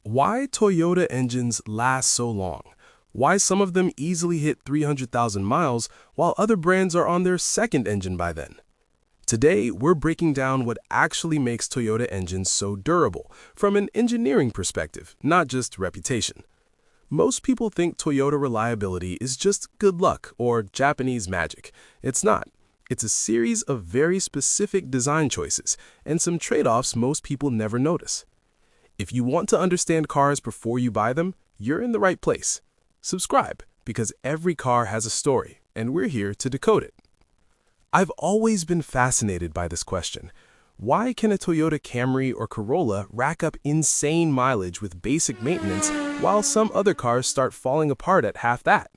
Why Toyota engines last so long? Why some of them easily hit 300,000 miles while other brands are on their second engine by then? Today, we're breaking down what actually makes Toyota engines so durable from an engineering perspective, not just reputation. Most people think Toyota reliability is just good luck or Japanese magic. It's not. It's a series of very specific design choices and some trade-offs most people never notice. If you want to understand cars before you buy them, you're in the right place. Subscribe, because every car has a story, and we're here to decode it. I've always been fascinated by this question. Why can a Toyota Camry or Corolla rack up insane mileage with basic maintenance while some other cars start falling apart at half that?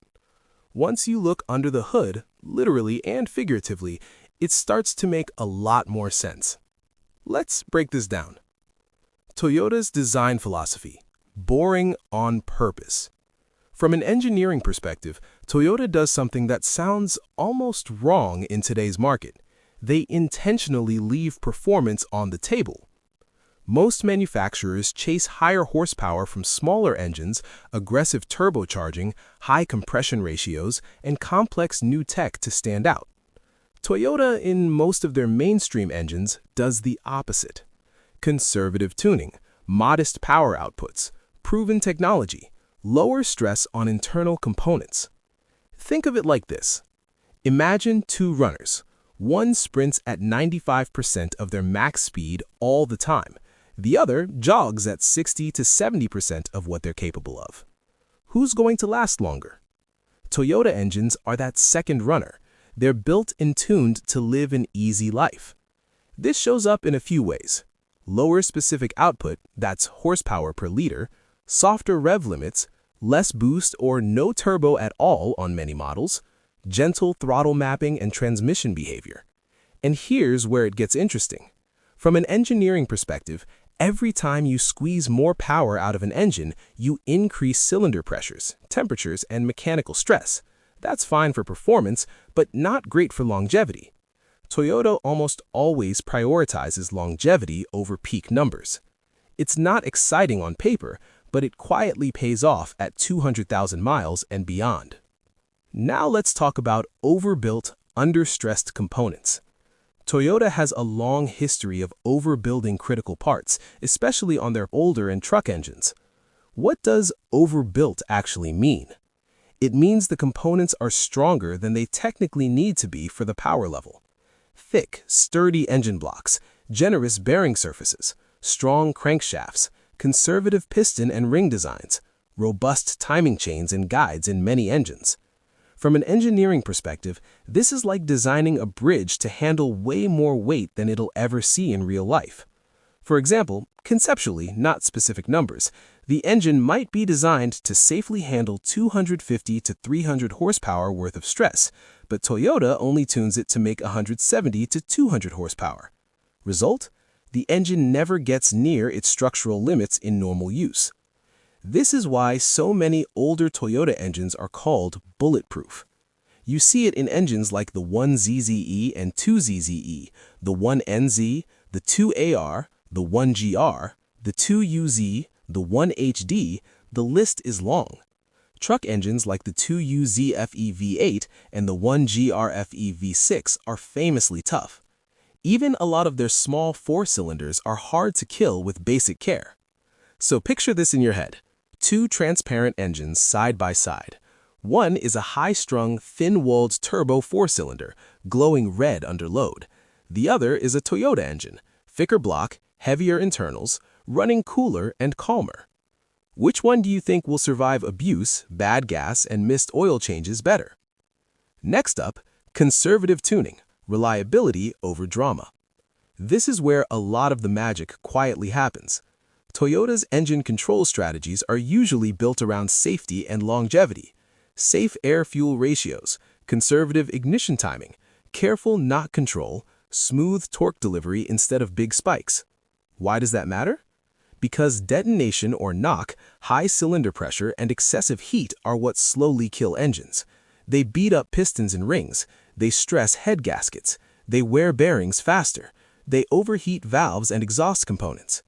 Once you look under the hood, literally and figuratively, it starts to make a lot more sense. Let's break this down. Toyota's design philosophy: boring on purpose. From an engineering perspective, Toyota does something that sounds almost wrong in today's market. They intentionally leave performance on the table. Most manufacturers chase higher horsepower from smaller engines, aggressive turbocharging, high compression ratios, and complex new tech to stand out. Toyota, in most of their mainstream engines, does the opposite. Conservative tuning, modest power outputs, proven technology, lower stress on internal components. Think of it like this. Imagine two runners. One sprints at 95% of their max speed all the time. The other jogs at 60 to 70% of what they're capable of. Who's going to last longer? Toyota engines are that second runner. They're built and tuned to live an easy life. This shows up in a few ways. Lower specific output, that's horsepower per liter, softer rev limits, less boost or no turbo at all on many models, gentle throttle mapping and transmission behavior. And here's where it gets interesting. From an engineering perspective, every time you squeeze more power out of an engine, you increase cylinder pressures, temperatures, and mechanical stress. That's fine for performance, but not great for longevity. Toyota almost always prioritizes longevity over peak numbers. It's not exciting on paper, but it quietly pays off at 200,000 miles and beyond. Now let's talk about overbuilt, understressed components. Toyota has a long history of overbuilding critical parts, especially on their older and truck engines. What does overbuilt actually mean? It means the components are stronger than they technically need to be for the power level. Thick, sturdy engine blocks, generous bearing surfaces, strong crankshafts, conservative piston and ring designs, robust timing chains and guides in many engines. From an engineering perspective, this is like designing a bridge to handle way more weight than it'll ever see in real life. For example, conceptually, not specific numbers, the engine might be designed to safely handle 250 to 300 horsepower worth of stress, but Toyota only tunes it to make 170 to 200 horsepower. Result? The engine never gets near its structural limits in normal use. This is why so many older Toyota engines are called bulletproof. You see it in engines like the 1ZZE and 2ZZE, the 1NZ, the 2AR, the 1GR, the 2UZ, the 1HD, the list is long. Truck engines like the 2UZFE V8 and the 1GRFE V6 are famously tough. Even a lot of their small four-cylinders are hard to kill with basic care. So picture this in your head. Two transparent engines side by side. One is a high-strung, thin-walled turbo four-cylinder, glowing red under load. The other is a Toyota engine, thicker block, heavier internals, running cooler and calmer. Which one do you think will survive abuse, bad gas, and missed oil changes better? Next up, conservative tuning, reliability over drama. This is where a lot of the magic quietly happens. Toyota's engine control strategies are usually built around safety and longevity. Safe air-fuel ratios, conservative ignition timing, careful knock control, smooth torque delivery instead of big spikes. Why does that matter? Because detonation or knock, high cylinder pressure, and excessive heat are what slowly kill engines. They beat up pistons and rings, they stress head gaskets, they wear bearings faster, they overheat valves and exhaust components.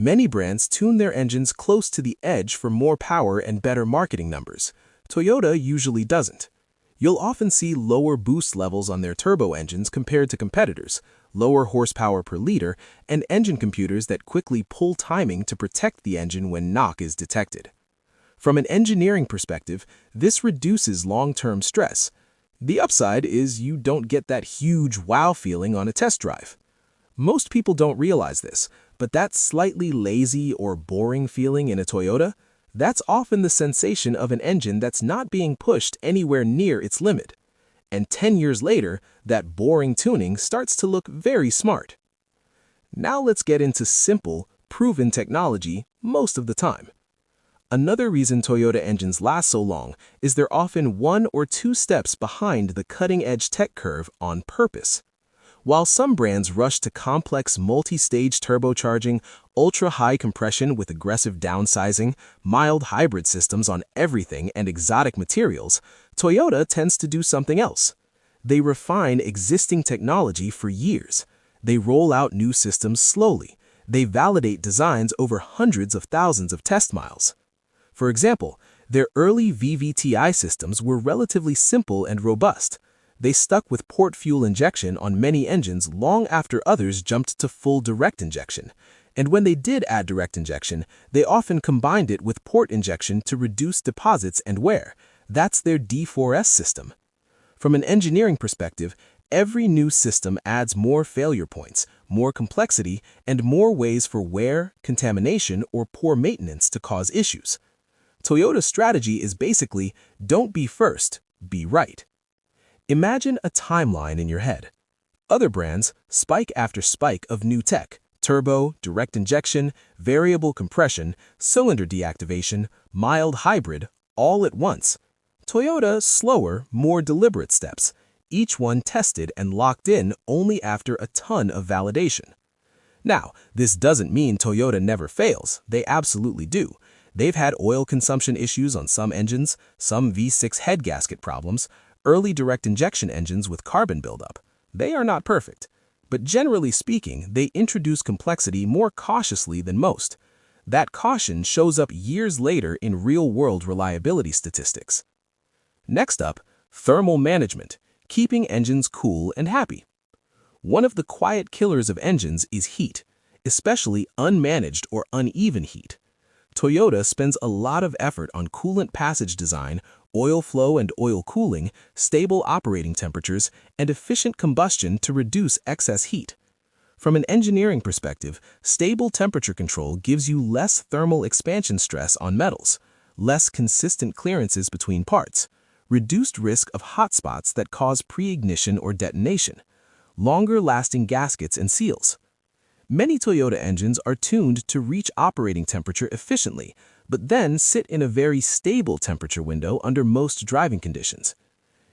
Many brands tune their engines close to the edge for more power and better marketing numbers. Toyota usually doesn't. You'll often see lower boost levels on their turbo engines compared to competitors, lower horsepower per liter, and engine computers that quickly pull timing to protect the engine when knock is detected. From an engineering perspective, this reduces long-term stress. The upside is you don't get that huge wow feeling on a test drive. Most people don't realize this, but that slightly lazy or boring feeling in a Toyota, that's often the sensation of an engine that's not being pushed anywhere near its limit. And 10 years later, that boring tuning starts to look very smart. Now let's get into simple, proven technology most of the time. Another reason Toyota engines last so long is they're often 1 or 2 steps behind the cutting-edge tech curve on purpose. While some brands rush to complex multi-stage turbocharging, ultra-high compression with aggressive downsizing, mild hybrid systems on everything and exotic materials, Toyota tends to do something else. They refine existing technology for years. They roll out new systems slowly. They validate designs over hundreds of thousands of test miles. For example, their early VVTi systems were relatively simple and robust. They stuck with port fuel injection on many engines long after others jumped to full direct injection. And when they did add direct injection, they often combined it with port injection to reduce deposits and wear. That's their D4S system. From an engineering perspective, every new system adds more failure points, more complexity, and more ways for wear, contamination, or poor maintenance to cause issues. Toyota's strategy is basically, don't be first, be right. Imagine a timeline in your head. Other brands, spike after spike of new tech, turbo, direct injection, variable compression, cylinder deactivation, mild hybrid, all at once. Toyota, slower, more deliberate steps, each one tested and locked in only after a ton of validation. Now, this doesn't mean Toyota never fails. They absolutely do. They've had oil consumption issues on some engines, some V6 head gasket problems, early direct injection engines with carbon buildup. They are not perfect, but generally speaking, they introduce complexity more cautiously than most. That caution shows up years later in real-world reliability statistics. Next up, thermal management, keeping engines cool and happy. One of the quiet killers of engines is heat, especially unmanaged or uneven heat. Toyota spends a lot of effort on coolant passage design, oil flow and oil cooling, stable operating temperatures, and efficient combustion to reduce excess heat. From an engineering perspective, stable temperature control gives you less thermal expansion stress on metals, less consistent clearances between parts, reduced risk of hotspots that cause pre-ignition or detonation, longer-lasting gaskets and seals. Many Toyota engines are tuned to reach operating temperature efficiently, but then sit in a very stable temperature window under most driving conditions.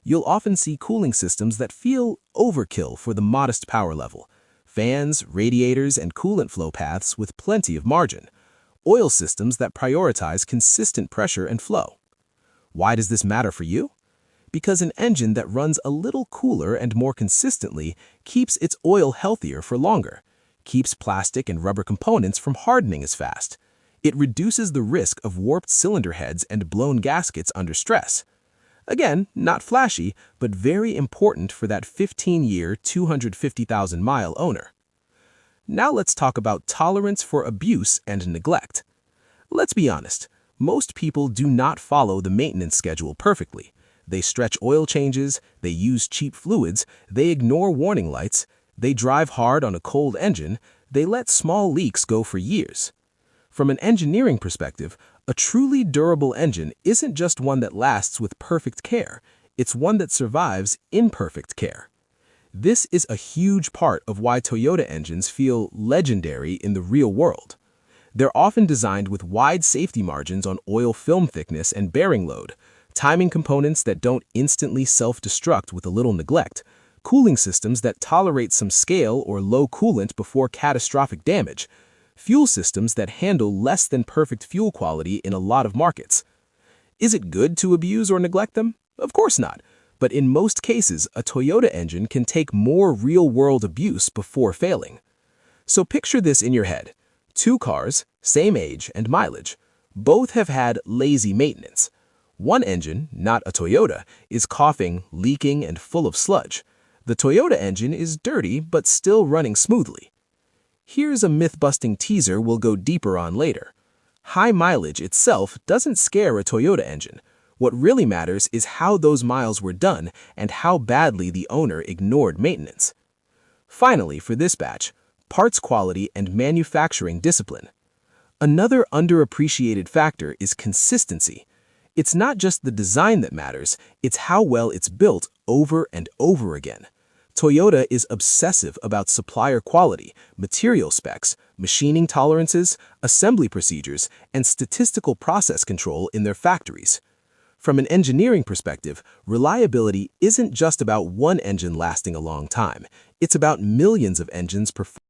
You'll often see cooling systems that feel overkill for the modest power level, fans, radiators, and coolant flow paths with plenty of margin, oil systems that prioritize consistent pressure and flow. Why does this matter for you? Because an engine that runs a little cooler and more consistently keeps its oil healthier for longer, keeps plastic and rubber components from hardening as fast. It reduces the risk of warped cylinder heads and blown gaskets under stress. Again, not flashy, but very important for that 15-year, 250,000-mile owner. Now let's talk about tolerance for abuse and neglect. Let's be honest, most people do not follow the maintenance schedule perfectly. They stretch oil changes, they use cheap fluids, they ignore warning lights, they drive hard on a cold engine, they let small leaks go for years. From an engineering perspective, a truly durable engine isn't just one that lasts with perfect care, it's one that survives imperfect care. This is a huge part of why Toyota engines feel legendary in the real world. They're often designed with wide safety margins on oil film thickness and bearing load, timing components that don't instantly self-destruct with a little neglect, cooling systems that tolerate some scale or low coolant before catastrophic damage, fuel systems that handle less than perfect fuel quality in a lot of markets. Is it good to abuse or neglect them? Of course not. But in most cases, a Toyota engine can take more real-world abuse before failing. So picture this in your head. Two cars, same age and mileage. Both have had lazy maintenance. One engine, not a Toyota, is coughing, leaking, and full of sludge. The Toyota engine is dirty but still running smoothly. Here's a myth-busting teaser we'll go deeper on later. High mileage itself doesn't scare a Toyota engine. What really matters is how those miles were done and how badly the owner ignored maintenance. Finally, for this batch, parts quality and manufacturing discipline. Another underappreciated factor is consistency. It's not just the design that matters, it's how well it's built over and over again. Toyota is obsessive about supplier quality, material specs, machining tolerances, assembly procedures, and statistical process control in their factories. From an engineering perspective, reliability isn't just about one engine lasting a long time. It's about millions of engines performing